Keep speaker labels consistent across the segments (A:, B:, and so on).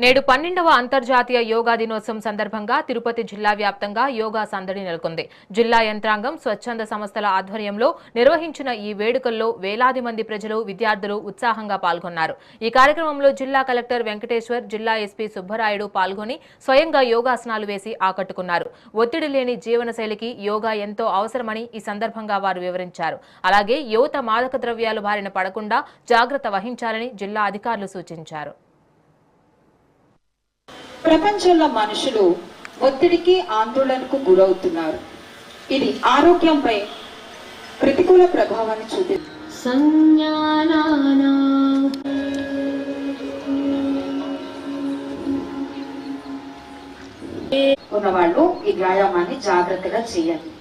A: నేడు 12వ అంతర్జాతీయ యోగా దినోత్సవం సందర్భంగా తిరుపతి జిల్లా వ్యాప్తంగా యోగా సందడి నెలకొంది. జిల్లా యంత్రాంగం స్వచ్ఛంద సంస్థల ఆధ్వర్యంలో నిర్వహించిన ఈ వేడుకల్లో వేలాది మంది ప్రజలు, విద్యార్థులు ఉత్సాహంగా పాల్గొన్నారు. ఈ కార్యక్రమంలో జిల్లా కలెక్టర్ వెంకటేశ్వర్, జిల్లా ఎస్పీ సుబ్బరాయుడు పాల్గొని స్వయంగా యోగాసనాలు వేసి ఆకట్టుకున్నారు. ఒత్తిడి లేని జీవనశైలికి యోగా ఎంతో అవసరమని ఈ సందర్భంగా వారు వివరించారు. అలాగే యువత మాదక ద్రవ్యాల బారిన పడకుండా జాగ్రత్త వహించాలని జిల్లా అధికారులు సూచించారు.
B: ప్రపంచంలో మనుషులు ఒత్తిడికి, ఆందోళనకు గురవుతున్నారు. ఇది ఆరోగ్యంపై ప్రతికూల ప్రభావాన్ని చూపిస్తుంది. ఉన్నవాళ్ళు ఈ వ్యాయామాన్ని జాగ్రత్తగా చేయాలి.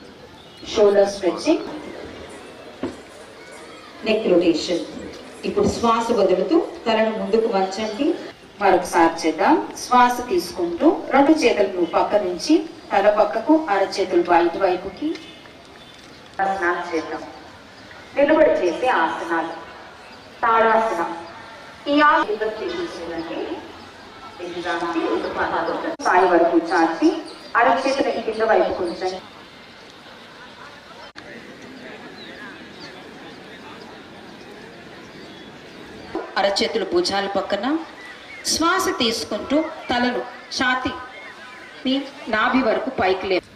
B: Shoulder stretching, neck rotation. ఇప్పుడు శ్వాస వదులుతూ తలను ముందుకు వంచండి. మరొకసారి చేద్దాం. శ్వాస తీసుకుంటూ రెండు చేతులను పక్క నుంచి తల పక్కకు, అరచేతులు బయట వైపుకి ఆసనాలు చేద్దాం. నిలబడి చేసే ఆసనాలు తాడాసనం. ఈ ఆసనం చేసేదండి సాయి వరకు చాచి అరచేతుల కింద వైపు కొంచెం అరచేతులు భుజాల పక్కన. శ్వాస తీసుకుంటూ తలను ఛాతీ నాభి వరకు పైకి లేదు.